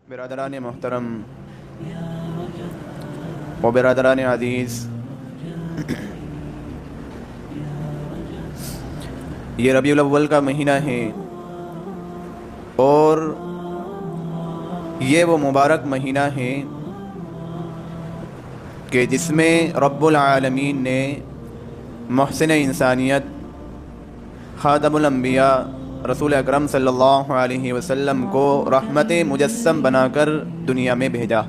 برادران محترم و برادران عزیز، یہ ربیع الاول کا مہینہ ہے اور یہ وہ مبارک مہینہ ہے کہ جس میں رب العالمین نے محسن انسانیت خاتم الانبیاء رسول اکرم صلی اللہ علیہ وسلم کو رحمت مجسم بنا کر دنیا میں بھیجا۔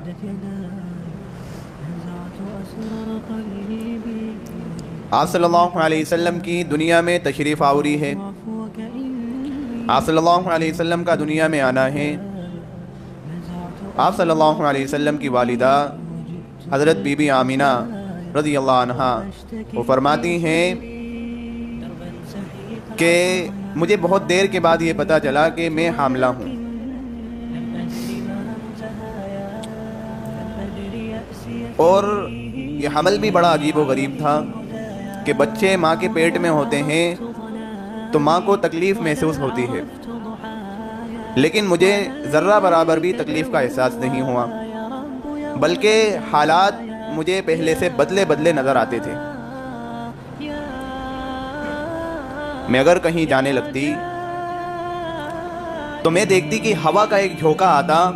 آپ صلی اللہ علیہ وسلم کی دنیا میں تشریف آوری ہے، آپ صلی اللہ علیہ وسلم کا دنیا میں آنا ہے۔ آپ صلی اللہ علیہ وسلم کی والدہ حضرت بی بی آمینہ رضی اللہ عنہا وہ فرماتی ہیں کہ مجھے بہت دیر کے بعد یہ پتہ چلا کہ میں حاملہ ہوں، اور یہ حمل بھی بڑا عجیب و غریب تھا کہ بچے ماں کے پیٹ میں ہوتے ہیں تو ماں کو تکلیف محسوس ہوتی ہے، لیکن مجھے ذرہ برابر بھی تکلیف کا احساس نہیں ہوا، بلکہ حالات مجھے پہلے سے بدلے نظر آتے تھے۔ میں اگر کہیں جانے لگتی تو میں دیکھتی کہ ہوا کا ایک جھونکا آتا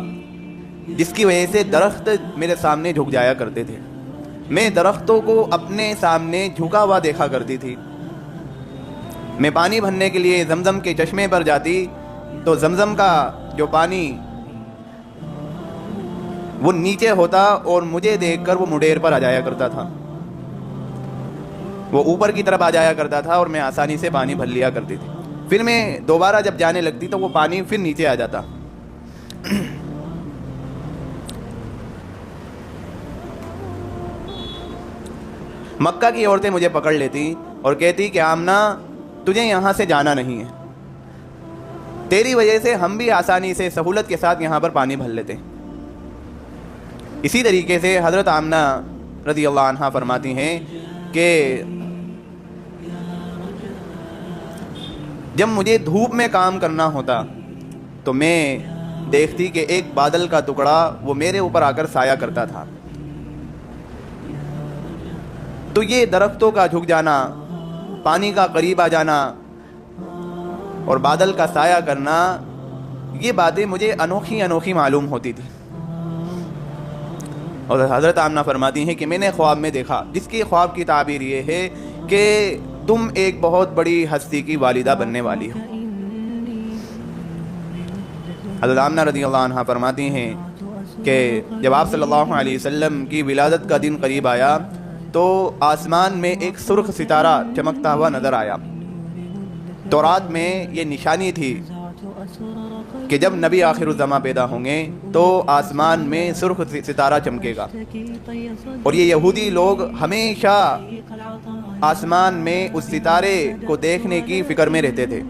جس کی وجہ سے درخت میرے سامنے جھک جایا کرتے تھے۔ میں درختوں کو اپنے سامنے جھکا ہوا دیکھا کرتی تھی۔ میں پانی بھرنے کے لیے زمزم کے چشمے پر جاتی تو زمزم کا جو پانی وہ نیچے ہوتا اور مجھے دیکھ کر وہ مڈیر پر آ جایا کرتا تھا، وہ اوپر کی طرف آ جایا کرتا تھا اور میں آسانی سے پانی بھر لیا کرتی تھی۔ پھر میں دوبارہ جب جانے لگتی تو وہ پانی پھر نیچے آ جاتا۔ مکہ کی عورتیں مجھے پکڑ لیتی اور کہتی کہ آمنہ تجھے یہاں سے جانا نہیں ہے، تیری وجہ سے ہم بھی آسانی سے سہولت کے ساتھ یہاں پر پانی بھر لیتے۔ اسی طریقے سے حضرت آمنہ رضی اللہ عنہا فرماتی ہیں کہ جب مجھے دھوپ میں کام کرنا ہوتا تو میں دیکھتی کہ ایک بادل کا ٹکڑا وہ میرے اوپر آ کر سایہ کرتا تھا۔ تو یہ درختوں کا جھک جانا، پانی کا قریب آ جانا اور بادل کا سایہ کرنا، یہ باتیں مجھے انوکھی معلوم ہوتی تھی۔ اور حضرت آمنہ فرماتی ہیں کہ میں نے خواب میں دیکھا، جس کی خواب کی تعبیر یہ ہے کہ تم ایک بہت بڑی ہستی کی والدہ بننے والی ہو۔ حضرت آمنہ رضی اللہ عنہ فرماتی ہیں کہ جب آپ صلی اللہ علیہ وسلم کی ولادت کا دن قریب آیا تو آسمان میں ایک سرخ ستارہ چمکتا ہوا نظر آیا۔ تورات میں یہ نشانی تھی کہ جب نبی آخر الزماں پیدا ہوں گے تو آسمان میں سرخ ستارہ چمکے گا، اور یہ یہودی لوگ ہمیشہ آسمان میں اس ستارے کو دیکھنے کی فکر میں رہتے تھے،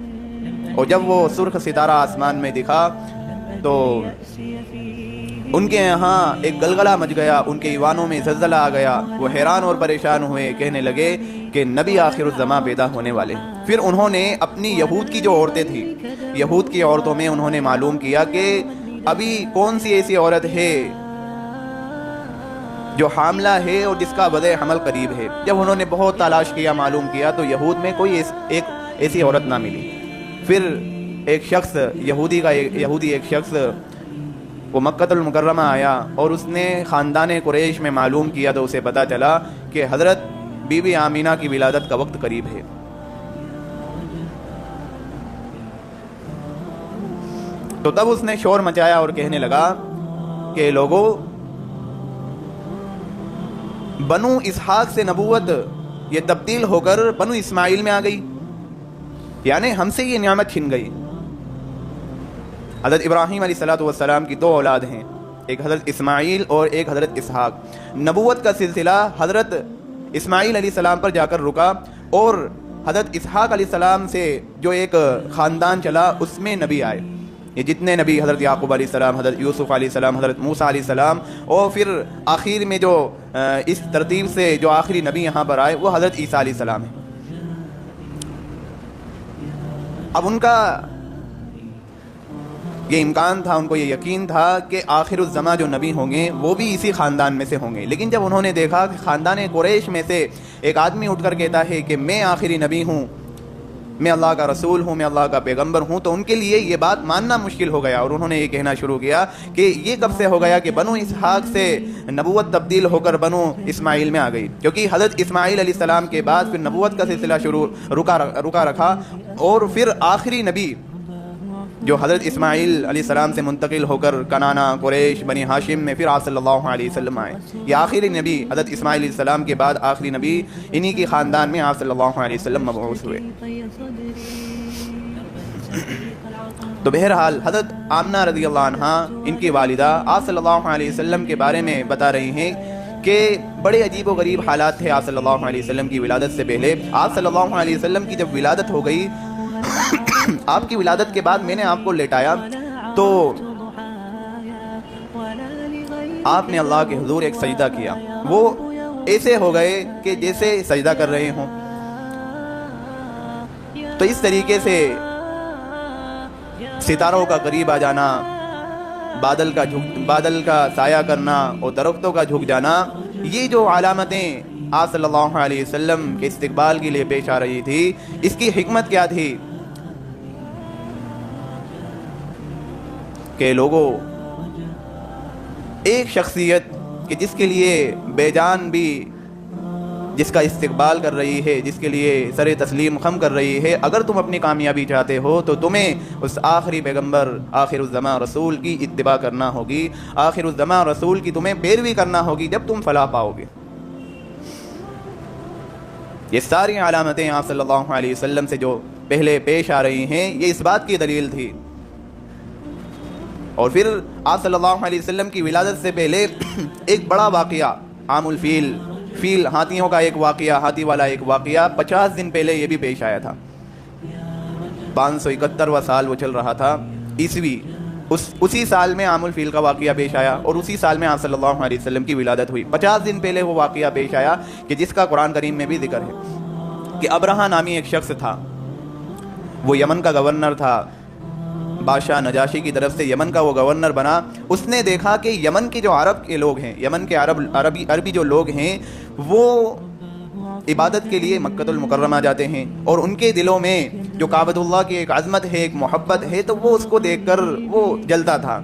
اور جب وہ سرخ ستارہ آسمان میں دکھا تو ان کے یہاں ایک گلگلہ مچ گیا، ان کے ایوانوں میں زلزلہ آ گیا، وہ حیران اور پریشان ہوئے، کہنے لگے کہ نبی آخر الزماں پیدا ہونے والے۔ پھر انہوں نے اپنی یہود کی جو عورتیں تھیں، یہود کی عورتوں میں انہوں نے معلوم کیا کہ ابھی کون سی ایسی عورت ہے جو حاملہ ہے اور جس کا وضع حمل قریب ہے۔ جب انہوں نے بہت تلاش کیا، معلوم کیا تو یہود میں کوئی ایک ایسی عورت نہ ملی۔ پھر ایک شخص یہودی ایک شخص وہ مکہ المکرمہ آیا اور اس نے خاندان قریش میں معلوم کیا تو اسے پتہ چلا کہ حضرت بی بی آمینہ کی ولادت کا وقت قریب ہے۔ تو تب اس نے شور مچایا اور کہنے لگا کہ لوگوں، بنو اسحاق سے نبوت یہ تبدیل ہو کر بنو اسماعیل میں آ گئی، یعنی ہم سے یہ نعمت چھن گئی۔ حضرت ابراہیم علیہ السلام کی دو اولاد ہیں، ایک حضرت اسماعیل اور ایک حضرت اسحاق۔ نبوت کا سلسلہ حضرت اسماعیل علیہ السلام پر جا کر رکا، اور حضرت اسحاق علیہ السلام سے جو ایک خاندان چلا اس میں نبی آئے۔ یہ جتنے نبی، حضرت یعقوب علیہ السلام، حضرت یوسف علیہ السلام، حضرت موسیٰ علیہ السلام، اور پھر آخر میں جو اس ترتیب سے جو آخری نبی یہاں پر آئے وہ حضرت عیسیٰ علیہ السلام ہیں۔ اب ان کا یہ امکان تھا، ان کو یہ یقین تھا کہ آخر الزماں جو نبی ہوں گے وہ بھی اسی خاندان میں سے ہوں گے. لیکن جب انہوں نے دیکھا کہ خاندان قریش میں سے ایک آدمی اٹھ کر کہتا ہے کہ میں آخری نبی ہوں، میں اللہ کا رسول ہوں، میں اللہ کا پیغمبر ہوں، تو ان کے لیے یہ بات ماننا مشکل ہو گیا. اور انہوں نے یہ کہنا شروع کیا کہ یہ کب سے ہو گیا کہ بنو اسحاق سے نبوت تبدیل ہو کر بنو اسماعیل میں آ گئی، کیونکہ حضرت اسماعیل علیہ السلام کے بعد پھر نبوت کا سلسلہ رکا رکھا، اور پھر آخری نبی جو حضرت اسماعیل علیہ السلام سے منتقل ہو کر کنانا، قریش، بنی ہاشم میں پھر آپ صلی اللہ علیہ وسلم آئے. یہ آخری نبی حضرت اسماعیل علیہ السلام کے بعد آخری نبی انہی کے خاندان میں آپ صلی اللہ علیہ وسلم مبعوث ہوئے. تو بہرحال حضرت آمنہ رضی اللہ عنہ ان کی والدہ آپ صلی اللہ علیہ وسلم کے بارے میں بتا رہی ہیں کہ بڑے عجیب و غریب حالات تھے آپ صلی اللہ علیہ وسلم کی ولادت سے پہلے. آپ صلی اللہ علیہ وسلم کی جب ولادت ہو گئی، آپ کی ولادت کے بعد میں نے آپ کو لیٹایا تو آپ نے اللہ کے حضور ایک سجدہ کیا. وہ ایسے ہو گئے کہ جیسے سجدہ کر رہے ہوں. تو اس طریقے سے ستاروں کا قریب آ جانا، بادل کا سایہ کرنا اور درختوں کا جھک جانا، یہ جو علامتیں آپ صلی اللہ علیہ وسلم کے استقبال کے لیے پیش آ رہی تھی، اس کی حکمت کیا تھی کہ لوگوں، ایک شخصیت کہ جس کے لیے بے جان بھی جس کا استقبال کر رہی ہے، جس کے لیے سر تسلیم خم کر رہی ہے، اگر تم اپنی کامیابی چاہتے ہو تو تمہیں اس آخری پیغمبر آخر الزماں رسول کی اتباع کرنا ہوگی، آخر الزماں رسول کی تمہیں پیروی کرنا ہوگی، جب تم فلاح پاؤ گے. یہ ساری علامتیں آپ صلی اللہ علیہ وسلم سے جو پہلے پیش آ رہی ہیں، یہ اس بات کی دلیل تھی. اور پھر آپ صلی اللہ علیہ وسلم کی ولادت سے پہلے ایک بڑا واقعہ، عام الفیل، ہاتھیوں کا ایک واقعہ، ہاتھی والا ایک واقعہ 50 دن پہلے یہ بھی پیش آیا تھا. 571واں سال وہ چل رہا تھا عیسوی، اسی سال میں عام الفیل کا واقعہ پیش آیا، اور اسی سال میں آپ صلی اللہ علیہ وسلم کی ولادت ہوئی. 50 دن پہلے وہ واقعہ پیش آیا کہ جس کا قرآن کریم میں بھی ذکر ہے کہ ابرہہ نامی ایک شخص تھا، وہ یمن کا گورنر تھا، بادشاہ نجاشی کی طرف سے یمن کا وہ گورنر بنا. اس نے دیکھا کہ یمن کے جو عرب کے لوگ ہیں، یمن کے عربی جو لوگ ہیں، وہ عبادت کے لیے مکۃ المکرمہ جاتے ہیں، اور ان کے دلوں میں جو کعبۃ اللہ کی ایک عظمت ہے، ایک محبت ہے، تو وہ اس کو دیکھ کر وہ جلتا تھا.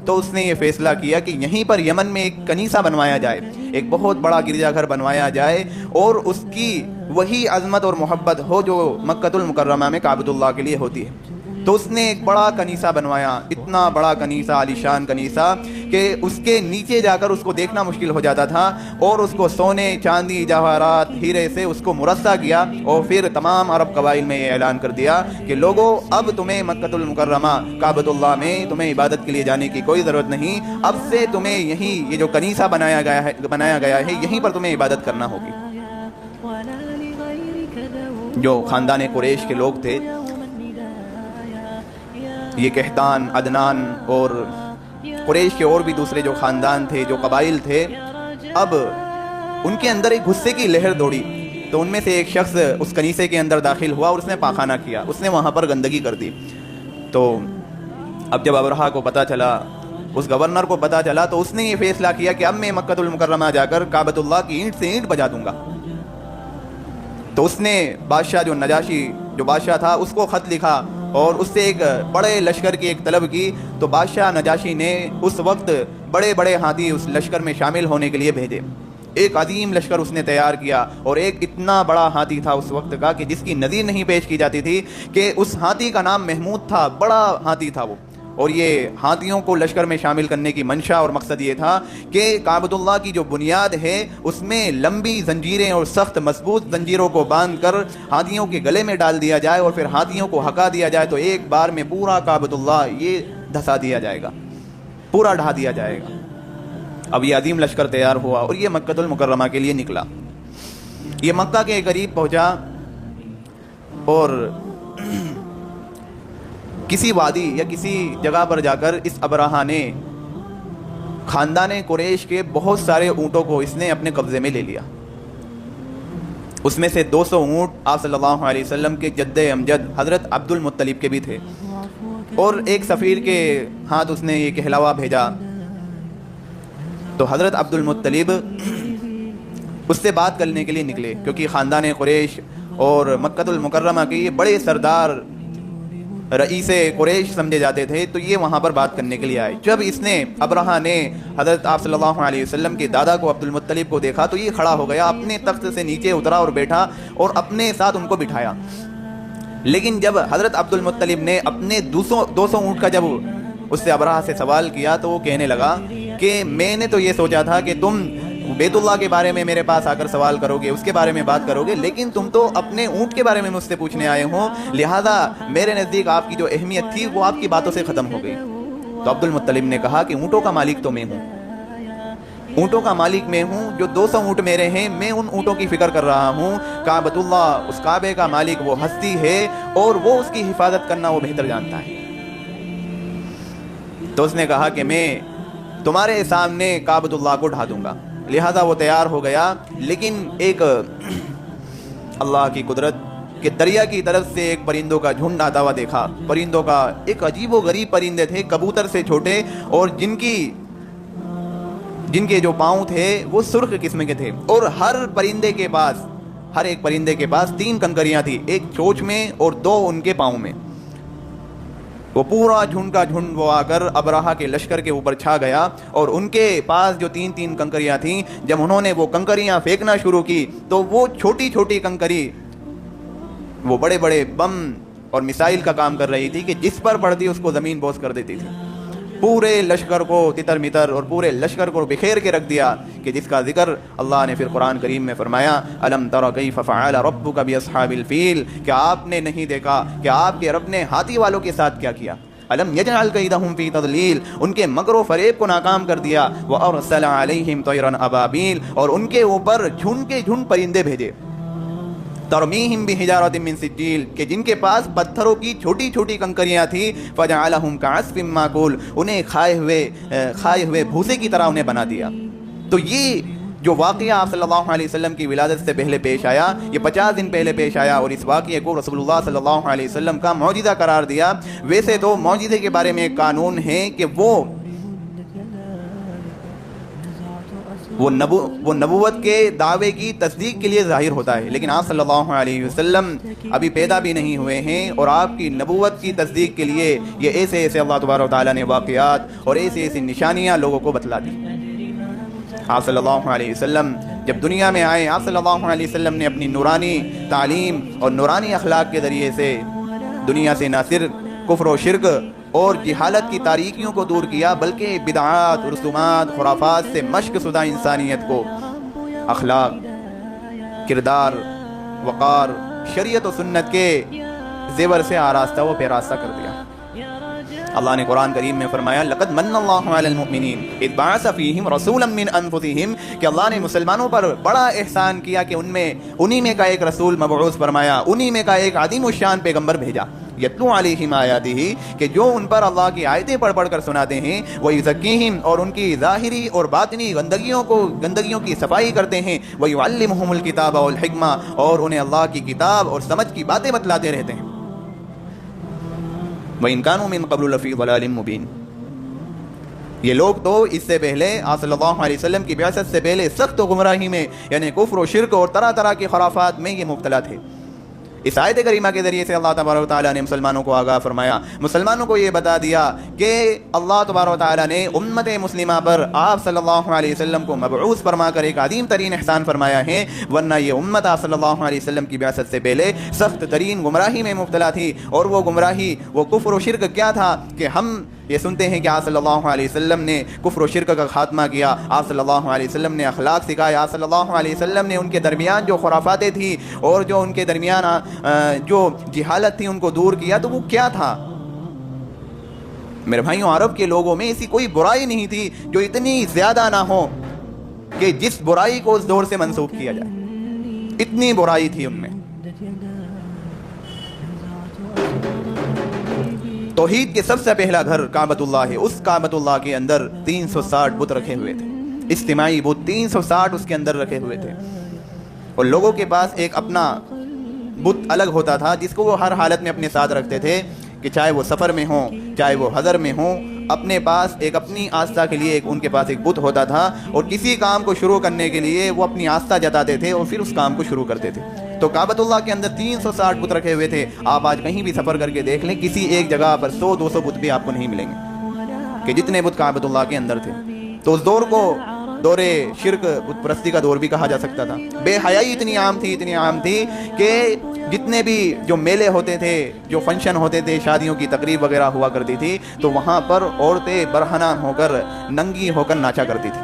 تو اس نے یہ فیصلہ کیا کہ یہیں پر یمن میں ایک کنیسہ بنوایا جائے، ایک بہت بڑا گرجا گھر بنوایا جائے، اور اس کی وہی عظمت اور محبت ہو جو مکۃ المکرمہ میں کعبۃ اللہ کے لیے ہوتی ہے. تو اس نے ایک بڑا کنیسہ بنوایا، اتنا بڑا کنیسہ، عالیشان کنیسہ کہ اس کے نیچے جا کر اس کو دیکھنا مشکل ہو جاتا تھا، اور اس کو سونے، چاندی، جواہرات، ہیرے سے اس کو مرصع کیا، اور پھر تمام عرب قبائل میں یہ اعلان کر دیا کہ لوگوں، اب تمہیں مکۃ المکرمہ کعبۃ اللہ میں تمہیں عبادت کے لیے جانے کی کوئی ضرورت نہیں، اب سے تمہیں یہیں یہ جو کنیسہ بنایا گیا ہے یہیں پر تمہیں عبادت کرنا ہوگی. جو خاندان قریش کے لوگ تھے، یہ قحطان، عدنان اور قریش کے اور بھی دوسرے جو خاندان تھے، جو قبائل تھے، اب ان کے اندر ایک غصے کی لہر دوڑی. تو ان میں سے ایک شخص اس کنیسے کے اندر داخل ہوا اور اس نے پاخانہ کیا، اس نے وہاں پر گندگی کر دی. تو اب جب ابرہہ کو پتہ چلا، اس گورنر کو پتہ چلا، تو اس نے یہ فیصلہ کیا کہ اب میں مکۃ المکرمہ جا کر کعبۃ اللہ کی اینٹ سے اینٹ بجا دوں گا. تو اس نے بادشاہ جو نجاشی جو بادشاہ تھا اس کو خط لکھا اور اس سے ایک بڑے لشکر کی ایک طلب کی. تو بادشاہ نجاشی نے اس وقت بڑے بڑے ہاتھی اس لشکر میں شامل ہونے کے لیے بھیجے. ایک عظیم لشکر اس نے تیار کیا، اور ایک اتنا بڑا ہاتھی تھا اس وقت کا کہ جس کی نظیر نہیں پیش کی جاتی تھی، کہ اس ہاتھی کا نام محمود تھا، بڑا ہاتھی تھا وہ. اور یہ ہاتھیوں کو لشکر میں شامل کرنے کی منشا اور مقصد یہ تھا کہ کعبۃ اللہ کی جو بنیاد ہے اس میں لمبی زنجیریں اور سخت مضبوط زنجیروں کو باندھ کر ہاتھیوں کے گلے میں ڈال دیا جائے، اور پھر ہاتھیوں کو ہکا دیا جائے، تو ایک بار میں پورا کعبۃ اللہ یہ دھسا دیا جائے گا، پورا ڈھا دیا جائے گا. اب یہ عظیم لشکر تیار ہوا اور یہ مکۃ المکرمہ کے لیے نکلا. یہ مکہ کے قریب پہنچا اور کسی وادی یا کسی جگہ پر جا کر اس ابرہہ نے خاندان قریش کے بہت سارے اونٹوں کو اس نے اپنے قبضے میں لے لیا. اس میں سے 200 اونٹ آپ صلی اللہ علیہ وسلم کے جد امجد حضرت عبد المطلب کے بھی تھے. اور ایک سفیر کے ہاتھ اس نے یہ کہلاوا بھیجا، تو حضرت عبد المطلب اس سے بات کرنے کے لیے نکلے، کیونکہ خاندان قریش اور مکہ المکرمہ کے یہ بڑے سردار رئیس قریش سمجھے جاتے تھے، تو یہ وہاں پر بات کرنے کے لیے آئے۔ جب اس نے ابرہہ نے حضرت آپ صلی اللہ علیہ وسلم کے دادا کو عبد المطلب کو دیکھا تو یہ کھڑا ہو گیا، اپنے تخت سے نیچے اترا اور بیٹھا اور اپنے ساتھ ان کو بٹھایا۔ لیکن جب حضرت عبد المطلب نے اپنے 200 اونٹ کا جب اس سے ابرہہ سے سوال کیا تو وہ کہنے لگا کہ میں نے تو یہ سوچا تھا کہ تم بیت اللہ کے بارے میں میرے پاس آ کر سوال کرو گے، اس کے بارے میں بات کرو گے، لیکن تم تو اپنے اونٹ کے بارے میں مجھ سے پوچھنے آئے ہو، لہذا میرے نزدیک آپ کی جو اہمیت تھی وہ آپ کی باتوں سے ختم ہو گئی۔ تو عبد المطلب نے کہا کہ اونٹوں کا مالک تو میں ہوں، اونٹوں کا مالک میں ہوں، جو 200 اونٹ میرے ہیں، میں ان اونٹوں کی فکر کر رہا ہوں۔ کعبۃ اللہ، اس کعبے کا مالک وہ ہستی ہے اور وہ اس کی حفاظت کرنا وہ بہتر جانتا ہے۔ تو اس نے کہا کہ میں تمہارے سامنے کعبۃ اللہ کو ڈھا دوں گا، لہذا وہ تیار ہو گیا۔ لیکن ایک اللہ کی قدرت کہ دریا کی طرف سے ایک پرندوں کا جھنڈ آتا ہوا دیکھا، پرندوں کا ایک عجیب و غریب پرندے تھے، کبوتر سے چھوٹے، اور جن کے جو پاؤں تھے وہ سرخ قسم کے تھے، اور ہر ایک پرندے کے پاس 3 کنکریاں تھیں، ایک چونچ میں اور 2 ان کے پاؤں میں۔ وہ پورا جھنڈ کا جھنڈ وہ آ کر ابرہہ کے لشکر کے اوپر چھا گیا، اور ان کے پاس جو 3 کنکریاں تھیں، جب انہوں نے وہ کنکریاں پھینکنا شروع کی تو وہ چھوٹی چھوٹی کنکری وہ بڑے بڑے بم اور میسائل کا کام کر رہی تھی کہ جس پر پڑتی اس کو زمین بوس کر دیتی تھی، پورے لشکر کو تتر متر اور پورے لشکر کو بکھیر کے رکھ دیا، کہ جس کا ذکر اللہ نے پھر قرآن کریم میں فرمایا، الم تر کیف فعل ربک باصحاب الفیل، کہ آپ نے نہیں دیکھا کہ آپ کے رب نے ہاتھی والوں کے ساتھ کیا کیا، الم یجعل کیدہم فی تضلیل، ان کے مکر و فریب کو ناکام کر دیا، وارسل علیہم طیرا ابابیل، اور ان کے اوپر جھنڈ کے جھنڈ پرندے بھیجے، ترمیہم بحجارۃ من سجیل، کہ جن کے پاس پتھروں کی چھوٹی چھوٹی کنکریاں تھیں، فجعلہم کعصف ماکول، انہیں کھائے ہوئے بھوسے کی طرح انہیں بنا دیا۔ تو یہ جو واقعہ آپ صلی اللہ علیہ وسلم کی ولادت سے پہلے پیش آیا، یہ 50 دن پہلے پیش آیا، اور اس واقعے کو رسول اللہ صلی اللہ علیہ وسلم کا معجزہ قرار دیا۔ ویسے تو معجزے کے بارے میں ایک قانون ہے کہ وہ نبوت کے دعوے کی تصدیق کے لیے ظاہر ہوتا ہے، لیکن آپ صلی اللہ علیہ وسلم ابھی پیدا بھی نہیں ہوئے ہیں، اور آپ کی نبوت کی تصدیق کے لیے یہ ایسے اللہ تبارک و تعالیٰ نے واقعات اور ایسی نشانیاں لوگوں کو بتلا دی۔ آپ صلی اللہ علیہ وسلم جب دنیا میں آئے، آپ صلی اللہ علیہ وسلم نے اپنی نورانی تعلیم اور نورانی اخلاق کے ذریعے سے دنیا سے نہ صرف کفر و شرک اور جہالت کی تاریکیوں کو دور کیا، بلکہ بدعات، رسومات، خرافات سے مشق شدہ انسانیت کو اخلاق، کردار، وقار، شریعت و سنت کے زیور سے آراستہ و پیراستہ کر دیا۔ اللہ نے قرآن کریم میں فرمایا، لقد من اللہ علی المؤمنین اذ بعث فیہم رسولا من انفسہم، کہ اللہ نے مسلمانوں پر بڑا احسان کیا کہ انہی میں کا ایک رسول مبعوث فرمایا، انہی میں کا ایک عظیم الشان پیغمبر بھیجا، یتلو علیہم آیاتہ، کہ جو ان پر اللہ کی آیتیں پڑھ پڑھ کر سناتے ہیں، ویزکیہم، اور ان کی ظاہری اور باطنی گندگیوں کی صفائی کرتے ہیں، ویعلمہم الکتاب والحکمہ، اور انہیں اللہ کی کتاب اور سمجھ کی باتیں بتلاتے رہتے ہیں، وَإِن كَانُوا مِن قَبْلُ لَفِي ضَلَالٍ مُبِينٍ۔ یہ لوگ تو اس سے پہلے آپ صلی اللہ علیہ وسلم کی بعثت سے پہلے سخت گمراہی میں، یعنی کفر و شرک اور طرح طرح کے خرافات میں یہ مبتلا تھے۔ اس آیت کریمہ کے ذریعے سے اللہ تبارک و تعالیٰ نے مسلمانوں کو آگاہ فرمایا، مسلمانوں کو یہ بتا دیا کہ اللہ تبارک و تعالیٰ نے امت مسلمہ پر آپ صلی اللہ علیہ وسلم کو مبعوث فرما کر ایک عظیم ترین احسان فرمایا ہے، ورنہ یہ امت آپ صلی اللہ علیہ وسلم کی بعثت سے پہلے سخت ترین گمراہی میں مبتلا تھی، اور وہ گمراہی، وہ کفر و شرک کیا تھا کہ ہم یہ سنتے ہیں کہ آپ صلی اللہ علیہ وسلم نے کفر و شرک کا خاتمہ کیا، آپ صلی اللہ علیہ وسلم نے اخلاق سکھائے، آپ صلی اللہ علیہ وسلم نے ان کے درمیان جو خرافاتیں تھیں اور جو ان کے درمیان جو جہالت تھی ان کو دور کیا۔ تو وہ کیا تھا؟ میرے بھائیوں، عرب کے لوگوں میں ایسی کوئی برائی نہیں تھی جو اتنی زیادہ نہ ہو کہ جس برائی کو اس دور سے منسوخ کیا جائے، اتنی برائی تھی ان میں۔ توحید کے سب سے پہلا گھر کعبۃ اللہ ہے، اس کعبۃ اللہ کے اندر 360 بت رکھے ہوئے تھے، اجتماعی بت 360 اس کے اندر رکھے ہوئے تھے، اور لوگوں کے پاس ایک اپنا بت الگ ہوتا تھا جس کو وہ ہر حالت میں اپنے ساتھ رکھتے تھے۔ کہ چاہے وہ سفر میں ہوں چاہے وہ حضر میں ہوں، اپنے پاس ایک اپنی آستھا کے لیے ان کے پاس ایک بت ہوتا تھا، اور کسی کام کو شروع کرنے کے لیے وہ اپنی آستھا جتاتے تھے اور پھر اس کام کو شروع کرتے تھے۔ تو کعبۃ اللہ کے اندر 360 بت رکھے ہوئے تھے۔ آپ آج کہیں بھی سفر کر کے دیکھ لیں، کسی ایک جگہ پر 100-200 بت بھی آپ کو نہیں ملیں گے کہ جتنے بت کعبۃ اللہ کے اندر تھے۔ تو اس دور کو دور شرک، بت پرستی کا دور بھی کہا جا سکتا تھا۔ بے حیائی اتنی عام تھی کہ جتنے بھی جو میلے ہوتے تھے، جو فنکشن ہوتے تھے، شادیوں کی تقریب وغیرہ ہوا کرتی تھی، تو وہاں پر عورتیں برہنہ ہو کر، ننگی ہو کر ناچا کرتی تھی۔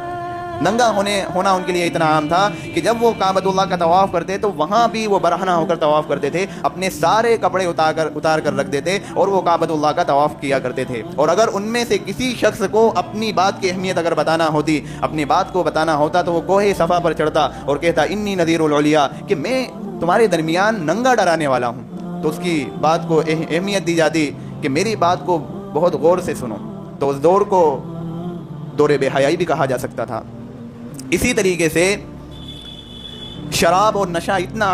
ننگا ہونا ان کے لیے اتنا عام تھا کہ جب وہ کعبۃ اللہ کا طواف کرتے تو وہاں بھی وہ برہنہ ہو کر طواف کرتے تھے، اپنے سارے کپڑے اتار کر رکھ دیتے اور وہ کعبۃ اللہ کا طواف کیا کرتے تھے۔ اور اگر ان میں سے کسی شخص کو اپنی بات کی اہمیت اگر بتانا ہوتی، اپنی بات کو بتانا ہوتا، تو وہ کوہ صفا پر چڑھتا اور کہتا انی نذیر العلیاء، کہ میں تمہارے درمیان ننگا ڈرانے والا ہوں۔ تو اس کی بات کو اہمیت دی جاتی کہ میری بات کو بہت غور سے سنو۔ تو اس دور کو دور بے حیائی بھی کہا جا سکتا تھا۔ اسی طریقے سے شراب اور نشہ اتنا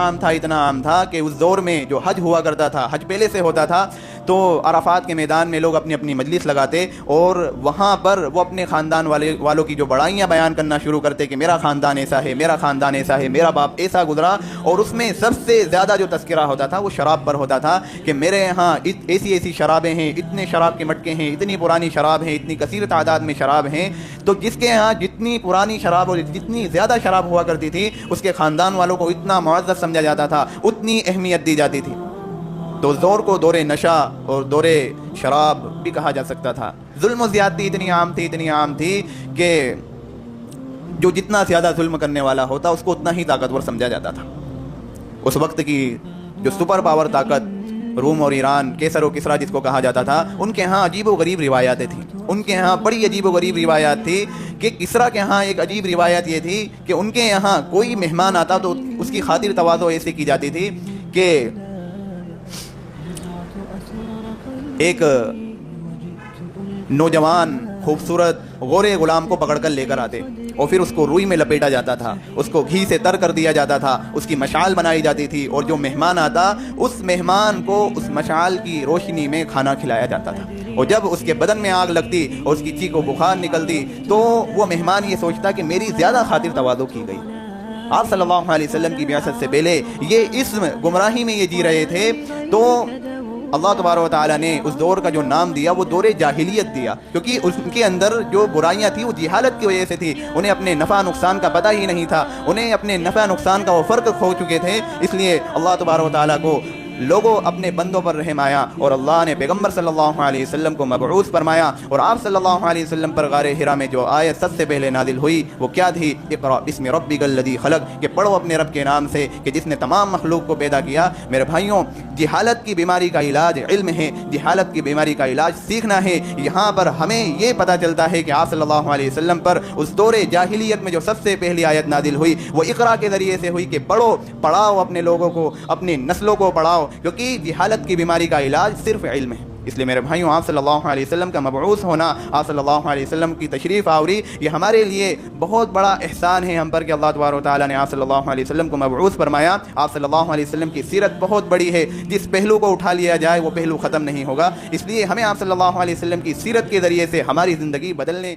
عام تھا کہ اس دور میں جو حج ہوا کرتا تھا، حج پہلے سے ہوتا تھا، تو عرفات کے میدان میں لوگ اپنی اپنی مجلس لگاتے اور وہاں پر وہ اپنے خاندان والوں کی جو بڑائیاں بیان کرنا شروع کرتے کہ میرا خاندان ایسا ہے، میرا خاندان ایسا ہے، میرا باپ ایسا گزرا، اور اس میں سب سے زیادہ جو تذکرہ ہوتا تھا وہ شراب پر ہوتا تھا کہ میرے یہاں ایسی شرابیں ہیں، اتنے شراب کے مٹکے ہیں، اتنی پرانی شراب ہیں، اتنی کثیر تعداد میں شراب ہیں۔ تو جس کے یہاں جتنی پرانی شراب اور جتنی زیادہ شراب ہوا کرتی تھی، اس کے خاندان والوں کو اتنا معزز سمجھا جاتا تھا، اتنی اہمیت دی جاتی تھی۔ تو اس دور کو دور نشہ اور دور شراب بھی کہا جا سکتا تھا۔ ظلم و زیادتی اتنی عام تھی کہ جو جتنا زیادہ ظلم کرنے والا ہوتا اس کو اتنا ہی طاقتور سمجھا جاتا تھا۔ اس وقت کی جو سپر پاور طاقت روم اور ایران، کیسر و کسرا جس کو کہا جاتا تھا، ان کے ہاں عجیب و غریب روایاتیں تھیں۔ ان کے ہاں بڑی عجیب و غریب روایات تھی کہ کسرا کے ہاں ایک عجیب روایت یہ تھی کہ ان کے یہاں کوئی مہمان آتا تو اس کی خاطر تواضع ایسے کی جاتی تھی کہ ایک نوجوان خوبصورت غورے غلام کو پکڑ کر لے کر آتے اور پھر اس کو روئی میں لپیٹا جاتا تھا، اس کو گھی سے تر کر دیا جاتا تھا، اس کی مشعل بنائی جاتی تھی، اور جو مہمان آتا اس مہمان کو اس مشعل کی روشنی میں کھانا کھلایا جاتا تھا۔ اور جب اس کے بدن میں آگ لگتی اور اس کی چیخ و بخار نکلتی تو وہ مہمان یہ سوچتا کہ میری زیادہ خاطر تواضع کی گئی۔ آپ صلی اللہ علیہ وسلم کی بعثت سے پہلے یہ اس گمراہی میں یہ جی رہے تھے، تو اللہ تبارک و تعالیٰ نے اس دور کا جو نام دیا وہ دور جاہلیت دیا، کیونکہ اس کے اندر جو برائیاں تھیں وہ جہالت کی وجہ سے تھی۔ انہیں اپنے نفع نقصان کا پتہ ہی نہیں تھا، انہیں اپنے نفع نقصان کا وہ فرق کھو چکے تھے، اس لیے اللہ تبارک و تعالیٰ کو لوگوں اپنے بندوں پر رحم آیا اور اللہ نے پیغمبر صلی اللہ علیہ وسلم کو مبعوث فرمایا۔ اور آپ صلی اللہ علیہ وسلم پر غار حرا میں جو آیت سب سے پہلے نازل ہوئی وہ کیا تھی؟ اقرأ بسم ربک الذی خلق، کہ پڑھو اپنے رب کے نام سے کہ جس نے تمام مخلوق کو پیدا کیا۔ میرے بھائیوں، جہالت کی بیماری کا علاج علم ہے، جہالت کی بیماری کا علاج سیکھنا ہے۔ یہاں پر ہمیں یہ پتہ چلتا ہے کہ آپ صلی اللہ علیہ وسلم پر اس دور جاہلیت میں جو سب سے پہلی آیت نازل ہوئی وہ اقرا کے ذریعے سے ہوئی کہ پڑھاؤ اپنے لوگوں کو، اپنی نسلوں کو پڑھاؤ، کیونکہ جہالت کی بیماری کا علاج صرف علم ہے۔ اس لیے میرے بھائیوں، آپ صلی اللہ علیہ وسلم کا مبعوث ہونا، آپ صلی اللہ علیہ وسلم کی تشریف آوری، یہ ہمارے لیے بہت بڑا احسان ہے ہم پر کہ اللہ تبارک و تعالیٰ نے آپ صلی اللہ علیہ وسلم کو مبعوث فرمایا۔ آپ صلی اللہ علیہ وسلم کی سیرت بہت بڑی ہے، جس پہلو کو اٹھا لیا جائے وہ پہلو ختم نہیں ہوگا۔ اس لیے ہمیں آپ صلی اللہ علیہ وسلم کی سیرت کے ذریعے سے ہماری زندگی بدلنے